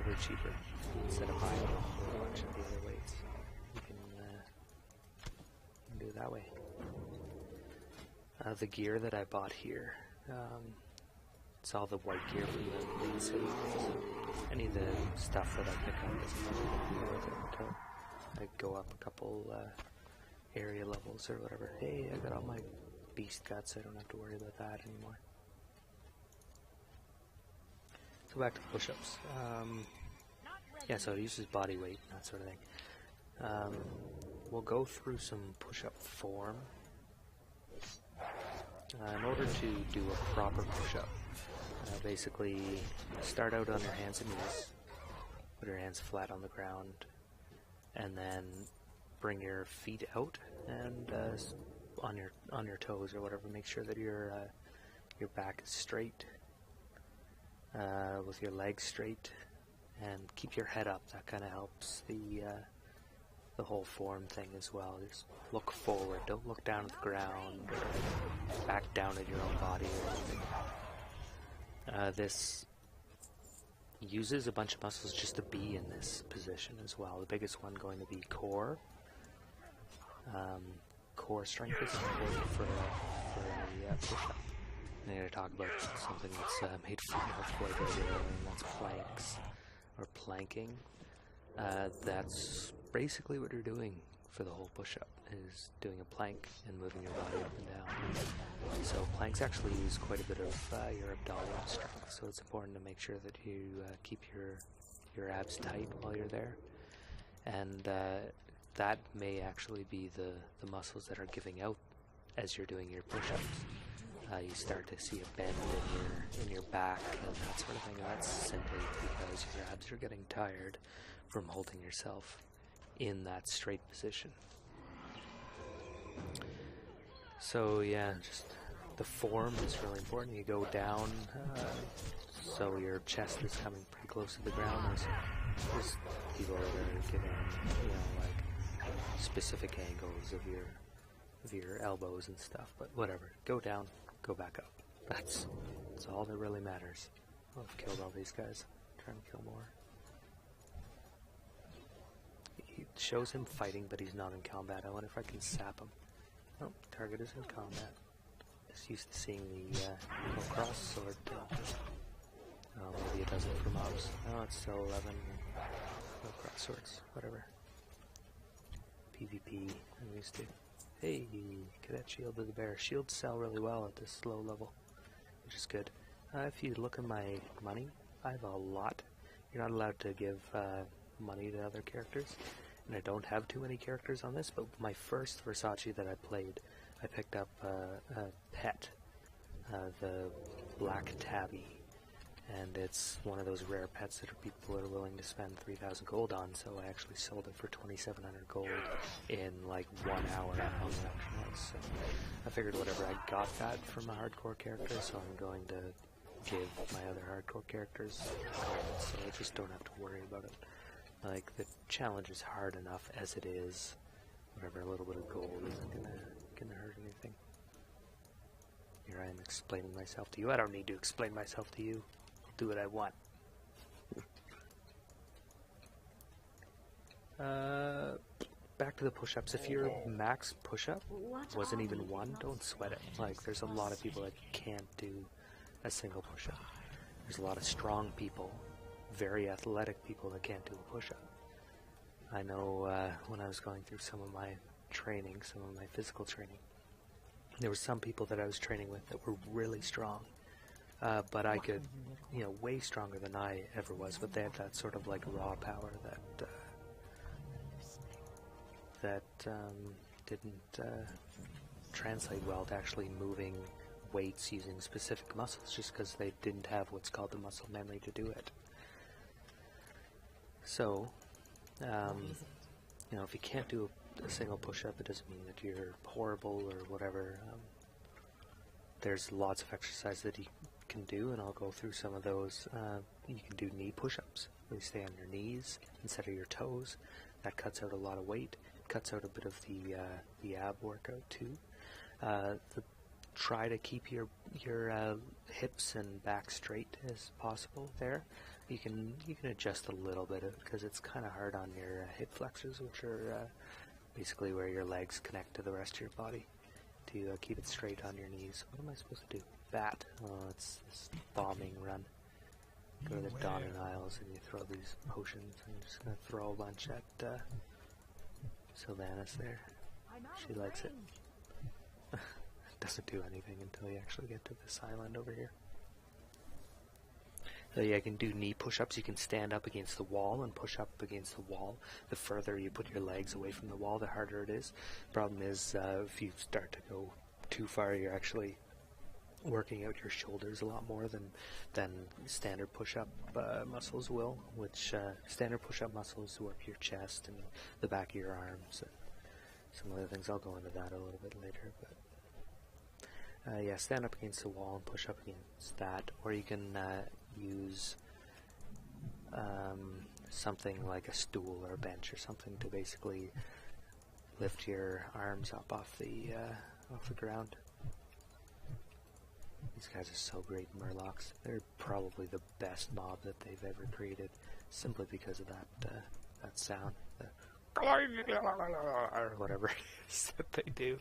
probably cheaper. Instead of buying a bunch of the other weights, you can do it that way. The gear that I bought here, it's all the white gear from the main city. So any of the stuff that I pick up is probably going to be worth it until I go up a couple area levels or whatever. Hey, I got all my beast guts, I don't have to worry about that anymore. So back to push-ups. Yeah, so it uses body weight, that sort of thing. We'll go through some push-up form. In order to do a proper push-up, basically start out on your hands and knees, put your hands flat on the ground, and then bring your feet out and on your toes or whatever. Make sure that your back is straight, with your legs straight, and keep your head up. That kind of helps the whole form thing as well. Just look forward. Don't look down at the ground or back down at your own body or anything. This uses a bunch of muscles just to be in this position as well. The biggest one going to be core. Core strength is important for a push-up. I'm going to talk about something that's made fun of quite regularly, and that's planks or planking. That's basically what you're doing for the whole push-up, is doing a plank and moving your body up and down. So planks actually use quite a bit of your abdominal strength, so it's important to make sure that you keep your abs tight while you're there. And that may actually be the muscles that are giving out as you're doing your push-ups. You start to see a bend in your back and that sort of thing. And that's simply because your abs are getting tired from holding yourself in that straight position. So yeah, just the form is really important. You go down, so your chest is coming pretty close to the ground. There's people that are giving, like specific angles of your elbows and stuff. But whatever, go down, go back up. That's all that really matters. I've killed all these guys. I'm trying to kill more. It shows him fighting, but he's not in combat. I wonder if I can sap him. Oh, target is in combat. Just used to seeing the cross sword thing. Oh, maybe it does it for mobs. Oh, it's still 11. No cross swords. Whatever. PvP. I'm used to. Hey, cadet shield to the bear. Shields sell really well at this low level, which is good. If you look at my money, I have a lot. You're not allowed to give money to other characters, and I don't have too many characters on this, but my first Versace that I played, I picked up a pet, the Black Tabby, and it's one of those rare pets that people are willing to spend 3,000 gold on, so I actually sold it for 2,700 gold in like 1 hour on auction house. So I figured whatever, I got that from a hardcore character, so I'm going to give my other hardcore characters gold, so I just don't have to worry about it. Like, the challenge is hard enough as it is. Whatever, a little bit of gold isn't gonna hurt anything. Here I am explaining myself to you. I don't need to explain myself to you. I'll do what I want. Back to the push-ups. If your max push-up wasn't even 1, don't sweat it. Like, there's a lot of people that can't do a single push-up. There's a lot of strong people, very athletic people that can't do a push-up. I know when I was going through some of my training, some of my physical training, there were some people that I was training with that were really strong, but I could, way stronger than I ever was, but they had that sort of like raw power that didn't translate well to actually moving weights using specific muscles, just because they didn't have what's called the muscle memory to do it. So, if you can't do a single push-up, it doesn't mean that you're horrible or whatever. There's lots of exercise that you can do, and I'll go through some of those. You can do knee push-ups, where you stay on your knees instead of your toes. That cuts out a lot of weight. It cuts out a bit of the ab workout too. The try to keep your hips and back straight as possible there. You can adjust a little bit because it's kind of hard on your hip flexors, which are basically where your legs connect to the rest of your body, to keep it straight on your knees. What am I supposed to do? Bat. Oh, it's this bombing run. Go to the Dawning Isles and you throw these potions. I'm just going to throw a bunch at Sylvanas there. She likes it. Doesn't do anything until you actually get to this island over here. So yeah, you can do knee push-ups. You can stand up against the wall and push up against the wall. The further you put your legs away from the wall, the harder it is. Problem is, if you start to go too far, you're actually working out your shoulders a lot more than standard push-up muscles will, which standard push-up muscles work your chest and the back of your arms and some other things. I'll go into that a little bit later, but yeah, stand up against the wall and push up against that, or you can use something like a stool or a bench or something to basically lift your arms up off the ground. These guys are so great in Murlocs. They're probably the best mob that they've ever created, simply because of that sound, or whatever it is that they do.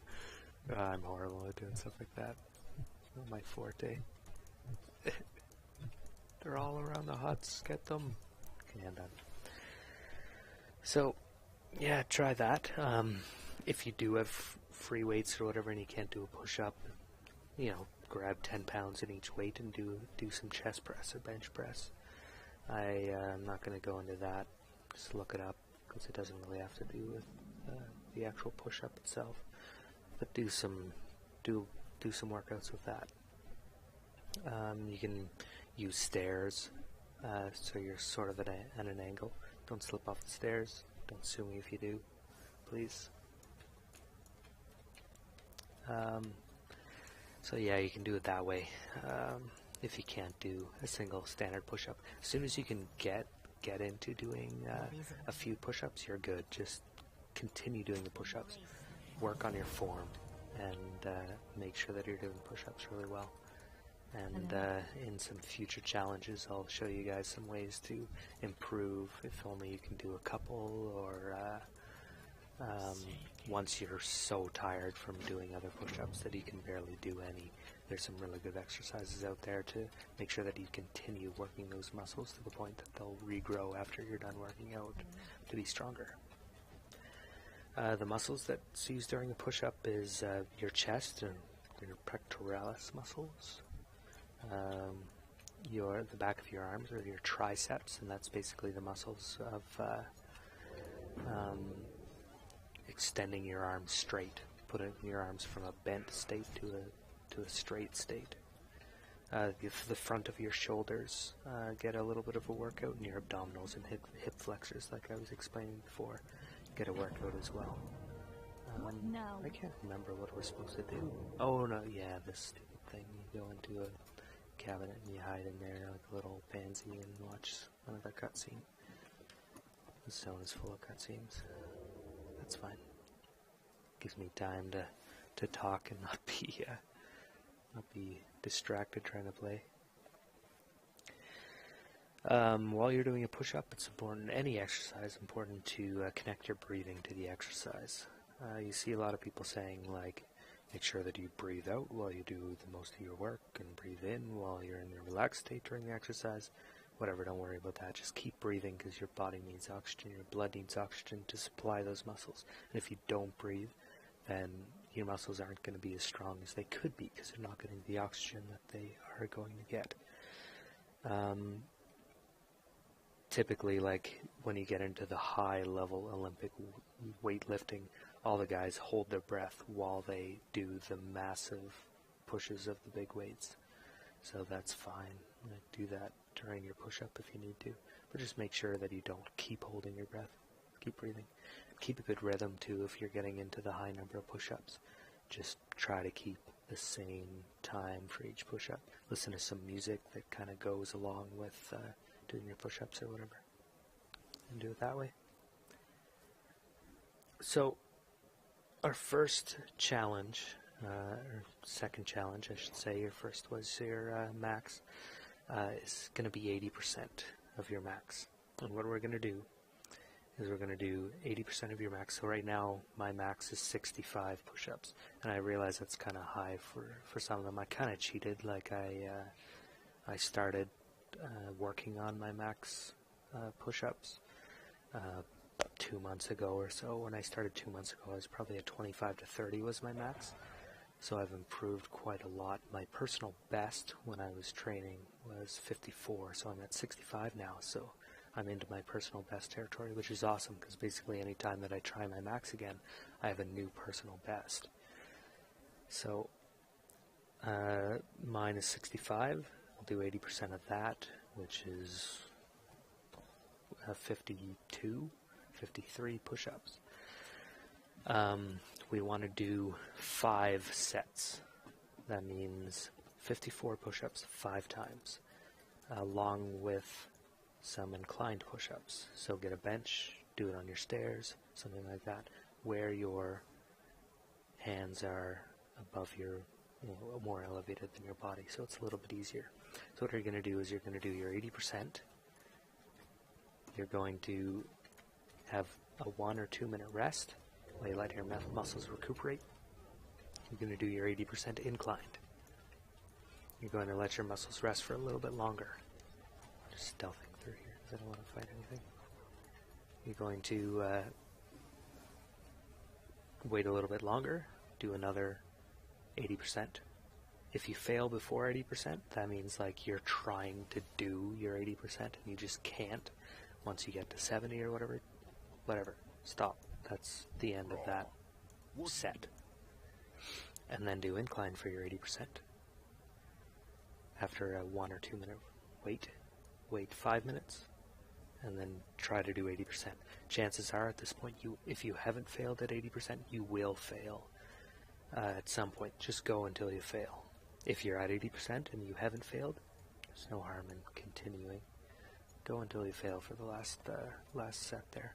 I'm horrible at doing stuff like that. It's not my forte. They're all around the huts. Get them. Okay, I'm done. So, yeah, try that. If you do have free weights or whatever and you can't do a push-up, grab 10 pounds in each weight and do some chest press or bench press. I'm not going to go into that. Just look it up because it doesn't really have to do with the actual push-up itself. But do some workouts with that. You can use stairs, so you're sort of at an angle. Don't slip off the stairs. Don't sue me if you do, please. So yeah, you can do it that way. If you can't do a single standard push-up, as soon as you can get into doing a few push-ups, you're good. Just continue doing the push-ups. Work on your form and make sure that you're doing push-ups really well. And in some future challenges, I'll show you guys some ways to improve. If only you can do a couple, or once you're so tired from doing other push-ups that you can barely do any. There's some really good exercises out there to make sure that you continue working those muscles to the point that they'll regrow after you're done working out to be stronger. The muscles that's used during a push-up is your chest and your pectoralis muscles, the back of your arms or your triceps, and that's basically the muscles of extending your arms straight, putting your arms from a bent state to a straight state. The front of your shoulders get a little bit of a workout, and your abdominals and hip flexors, like I was explaining before, get a workout as well. No. I can't remember what we're supposed to do. Oh no, yeah, this stupid thing. You go into a cabinet and you hide in there like a little pansy and watch another cutscene. The zone is full of cutscenes. That's fine. Gives me time to talk and not be distracted trying to play. While you're doing a push-up, it's important, any exercise, important to connect your breathing to the exercise. You see a lot of people saying, like, make sure that you breathe out while you do the most of your work, and breathe in while you're in a relaxed state during the exercise. Whatever, don't worry about that. Just keep breathing, because your body needs oxygen, your blood needs oxygen to supply those muscles. And if you don't breathe, then your muscles aren't going to be as strong as they could be, because they're not getting the oxygen that they are going to get. Typically, like, when you get into the high-level Olympic weightlifting, all the guys hold their breath while they do the massive pushes of the big weights. So that's fine. Do that during your push-up if you need to. But just make sure that you don't keep holding your breath. Keep breathing. Keep a good rhythm, too, if you're getting into the high number of push-ups. Just try to keep the same time for each push-up. Listen to some music that kind of goes along with doing your push-ups or whatever. And do it that way. So, our first challenge or second challenge, I should say. Your first was your max. Is going to be 80% of your max. And what we're going to do is we're going to do 80% of your max. So right now my max is 65 push-ups, and I realize that's kind of high for some of them. I kind of cheated. Like I started working on my max push-ups 2 months ago or so. When I started 2 months ago, I was probably at 25 to 30 was my max. So I've improved quite a lot. My personal best when I was training was 54, so I'm at 65 now. So I'm into my personal best territory, which is awesome, because basically any time that I try my max again, I have a new personal best. So mine is 65. I'll do 80% of that, which is 53 push-ups. We want to do 5 sets. That means 54 push-ups 5 times, along with some inclined push-ups. So get a bench, do it on your stairs, something like that, where your hands are above your, more elevated than your body, so it's a little bit easier. So what you're going to do is you're going to do your 80%. You're going to have a 1 or 2 minute rest while you let your muscles recuperate. You're going to do your 80% inclined. You're going to let your muscles rest for a little bit longer. Just stealthing through here because I don't want to fight anything. You're going to wait a little bit longer, do another 80%. If you fail before 80%, that means like you're trying to do your 80% and you just can't. Once you get to 70 or whatever, stop. That's the end of that set. And then do incline for your 80%. After a 1 or 2 minute wait 5 minutes, and then try to do 80%. Chances are at this point, if you haven't failed at 80%, you will fail at some point. Just go until you fail. If you're at 80% and you haven't failed, there's no harm in continuing. Go until you fail for the last set there.